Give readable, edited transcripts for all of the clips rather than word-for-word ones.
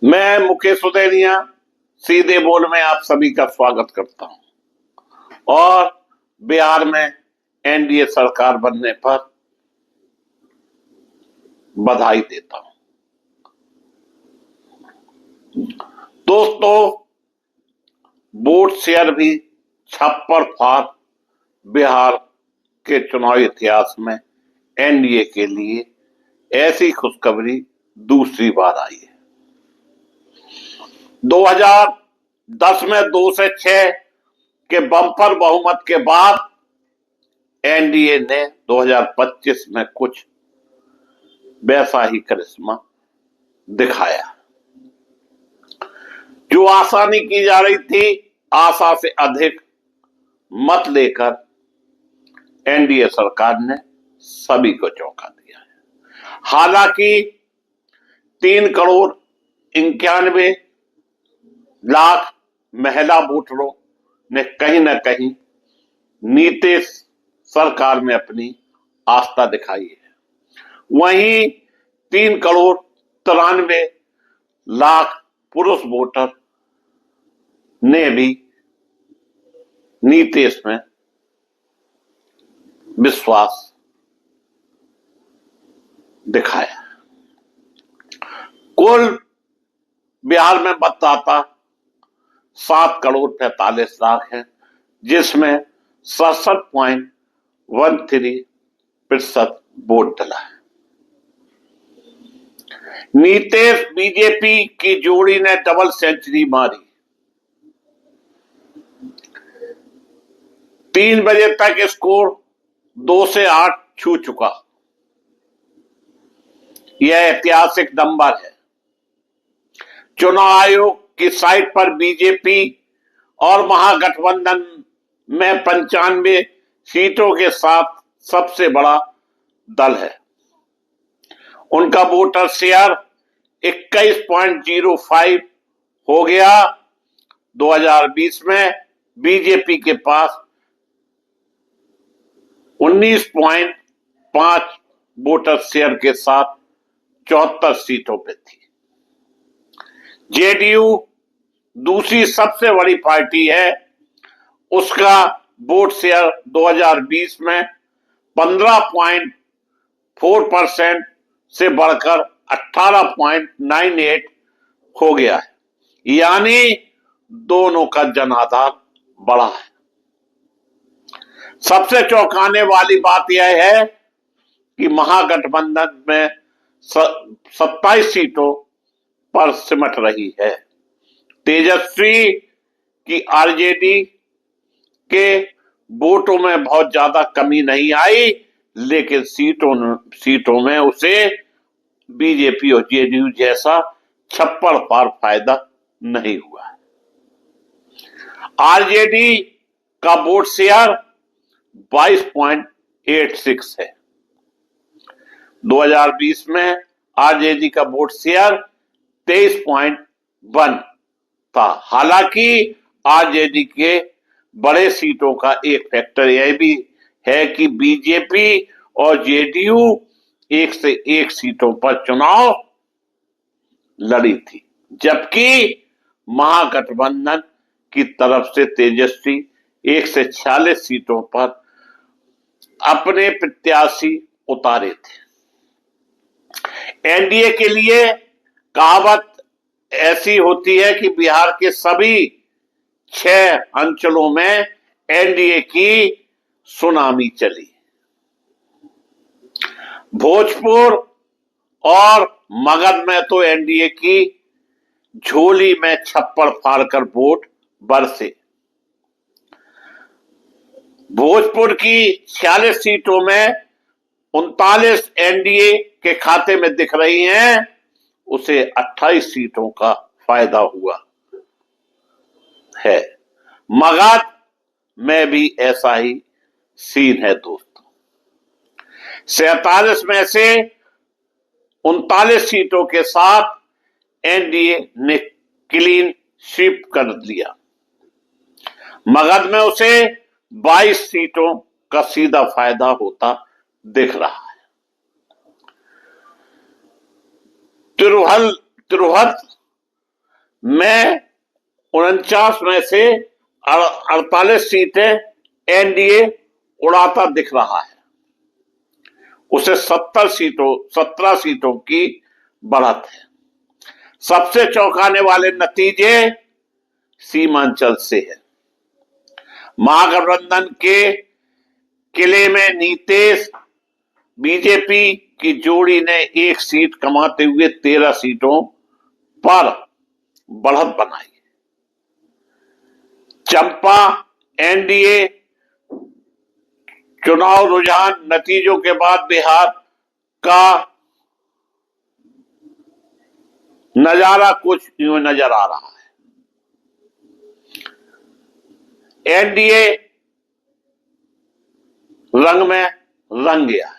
मैं मुकेश उदेरिया सीधे बोल में आप सभी का स्वागत करता हूं और बिहार में एनडीए सरकार बनने पर बधाई देता हूं। दोस्तों, वोट शेयर भी छप्पर फाड़ बिहार के चुनावी इतिहास में एनडीए के लिए ऐसी खुशखबरी दूसरी बार आई है। 2010 में 2 से 6 के बम्पर बहुमत के बाद एनडीए ने 2025 में कुछ वैसा ही करिश्मा दिखाया। जो आशा नहीं की जा रही थी, आशा से अधिक मत लेकर एनडीए सरकार ने सभी को चौंका दिया है। हालांकि 3,91,00,000 महिला वोटरों ने कहीं न कहीं नीतीश सरकार में अपनी आस्था दिखाई है। वहीं 3,93,00,000 पुरुष वोटर ने भी नीतीश में विश्वास दिखाया। कुल बिहार में मतदाता 7,45,00,000 है, जिसमें 67.13% वोट डला है। नीतीश बीजेपी की जोड़ी ने डबल सेंचुरी मारी। 3 बजे तक स्कोर 2 से 8 छू चुका। यह ऐतिहासिक नंबर है। चुनाव आयोग की साइट पर बीजेपी और महागठबंधन में 95 सीटों के साथ सबसे बड़ा दल है। उनका वोटर शेयर 21.05 हो गया। 2020 में बीजेपी के पास 19.5 वोटर शेयर के साथ 74 सीटों पे थी। जेडीयू दूसरी सबसे बड़ी पार्टी है। उसका वोट शेयर 2020 में 15.4% से बढ़कर 18.98 हो गया है। यानी दोनों का जनाधार बढ़ा है। सबसे चौंकाने वाली बात यह है कि महागठबंधन में 27 सीटों पर सिमट रही है। तेजस्वी की आरजेडी के वोटों में बहुत ज्यादा कमी नहीं आई, लेकिन सीटों में उसे बीजेपी और जेडीयू जैसा छप्पर फाड़ फायदा नहीं हुआ। आरजेडी का वोट शेयर 22.86 है। 2020 में आरजेडी का वोट शेयर 23.1 था। हालांकि आरजेडी के बड़े सीटों का एक फैक्टर यह भी है कि बीजेपी और जेडीयू एक से एक सीटों पर चुनाव लड़ी थी, जबकि महागठबंधन की तरफ से तेजस्वी 1 से 46 सीटों पर अपने प्रत्याशी उतारे थे। एनडीए के लिए कहावत ऐसी होती है कि बिहार के सभी 6 अंचलों में एनडीए की सुनामी चली। भोजपुर और मगध में तो एनडीए की झोली में छप्पर फाड़कर वोट बरसे। भोजपुर की 46 सीटों में 39 एनडीए के खाते में दिख रही हैं। उसे 28 सीटों का फायदा हुआ है। मगध में भी ऐसा ही सीन है दोस्तों। 47 में से 39 सीटों के साथ एनडीए ने क्लीन स्वीप कर लिया। मगध में उसे 22 सीटों का सीधा फायदा होता दिख रहा है। तिरुहत में 49 में से 48 सीटें एनडीए उड़ाता दिख रहा है। उसे 17 सीटों की बढ़त है। सबसे चौंकाने वाले नतीजे सीमांचल से है। महागठबंधन के किले में नीतीश बीजेपी की जोड़ी ने एक सीट कमाते हुए 13 सीटों पर बढ़त बनाई। चंपा एनडीए चुनाव रुझान नतीजों के बाद बिहार का नजारा कुछ यूं नजर आ रहा है। एनडीए रंग में रंग गया है।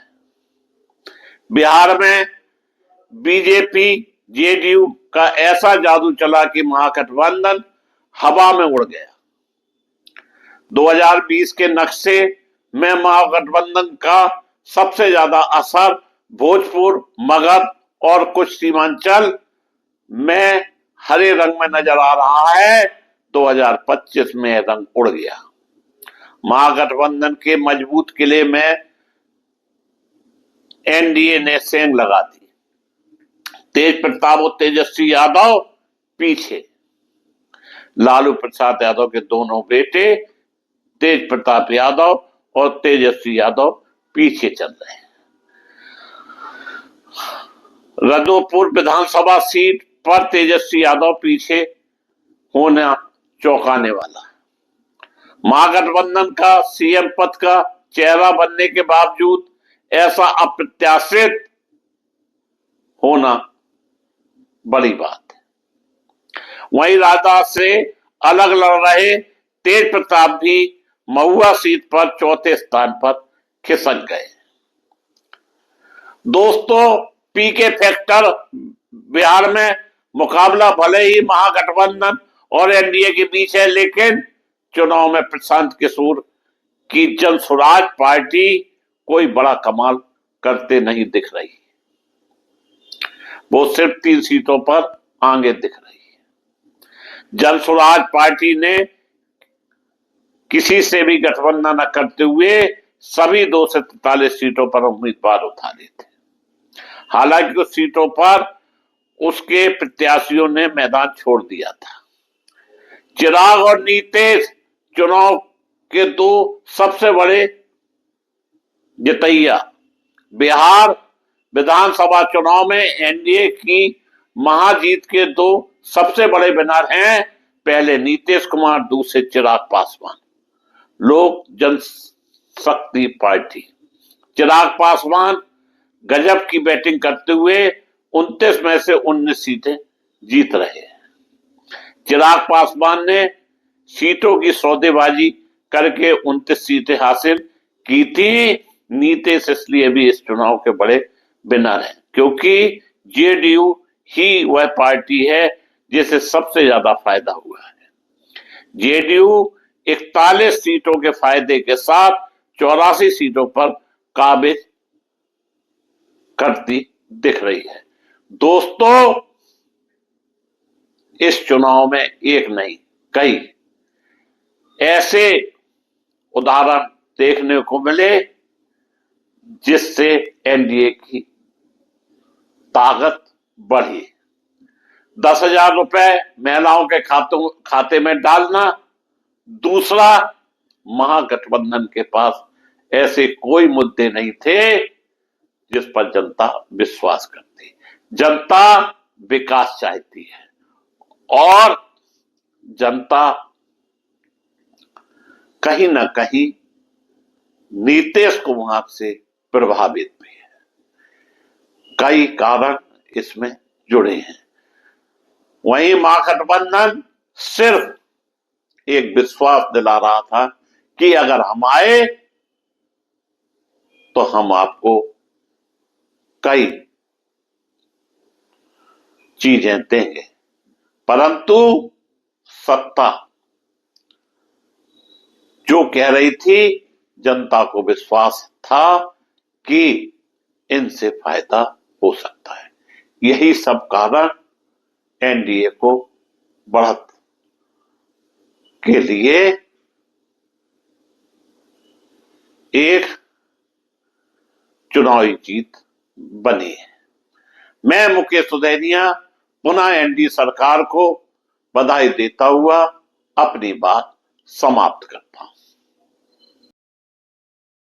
बिहार में बीजेपी जेडीयू का ऐसा जादू चला कि महागठबंधन हवा में उड़ गया। 2020 के नक्शे में महागठबंधन का सबसे ज्यादा असर भोजपुर, मगध और कुछ सीमांचल में हरे रंग में नजर आ रहा है। 2025 में रंग उड़ गया। महागठबंधन के मजबूत किले में एनडीए ने सेंध लगा दी। तेज प्रताप और तेजस्वी यादव पीछे। लालू प्रसाद यादव के दोनों बेटे तेज प्रताप यादव और तेजस्वी यादव पीछे चल रहे हैं। रदोपुर विधानसभा सीट पर तेजस्वी यादव पीछे होना चौंकाने वाला है। महागठबंधन का सीएम पद का चेहरा बनने के बावजूद ऐसा अप्रत्याशित होना बड़ी बात है। वहीं राजद से अलग लड़ रहे तेज प्रताप भी महुआ सीट पर चौथे स्थान पर खिसक गए। दोस्तों, पीके फैक्टर बिहार में मुकाबला भले ही महागठबंधन और एनडीए के बीच है, लेकिन चुनाव में प्रशांत किशोर की जन स्वराज पार्टी कोई बड़ा कमाल करते नहीं दिख रही। वो सिर्फ 3 सीटों पर आगे दिख रही है। जन स्वराज पार्टी ने किसी से भी गठबंधन न करते हुए सभी 243 सीटों पर उम्मीदवार उतारे थे। हालांकि उस सीटों पर उसके प्रत्याशियों ने मैदान छोड़ दिया था। चिराग और नीतीश चुनाव के 2 सबसे बड़े जितैया। बिहार विधानसभा चुनाव में एनडीए की महाजीत के 2 सबसे बड़े विनर हैं। पहले नीतीश कुमार, दूसरे चिराग पासवान। लोक जनशक्ति पार्टी। चिराग पासवान गजब की बैटिंग करते हुए 29 में से 19 सीटें जीत रहे हैं। चिराग पासवान ने सीटों की सौदेबाजी करके 29 सीटें हासिल की थी। नीतीश इसलिए भी इस चुनाव के बड़े विनर हैं क्योंकि जेडीयू ही वह पार्टी है जिसे सबसे ज्यादा फायदा हुआ है। जेडीयू 41 सीटों के फायदे के साथ 84 सीटों पर काबिज करती दिख रही है। दोस्तों, इस चुनाव में एक नहीं कई ऐसे उदाहरण देखने को मिले जिससे एनडीए की ताकत बढ़ी। 10,000 रुपए महिलाओं के खाते में डालना। दूसरा, महागठबंधन के पास ऐसे कोई मुद्दे नहीं थे जिस पर जनता विश्वास करती। जनता विकास चाहती है और जनता कहीं ना कहीं नीतीश कुमार से प्रभावित भी है। कई कारण इसमें जुड़े हैं। वहीं महागठबंधन सिर्फ एक विश्वास दिला रहा था कि अगर हम आए तो हम आपको कई चीजें देंगे, परंतु सत्ता जो कह रही थी, जनता को विश्वास था कि इनसे फायदा हो सकता है। यही सब कारण एनडीए को बढ़त के लिए एक चुनावी जीत बनी है। मैं मुकेश सुदैनिया पुनः एनडीए सरकार को बधाई देता हुआ अपनी बात समाप्त करता हूं।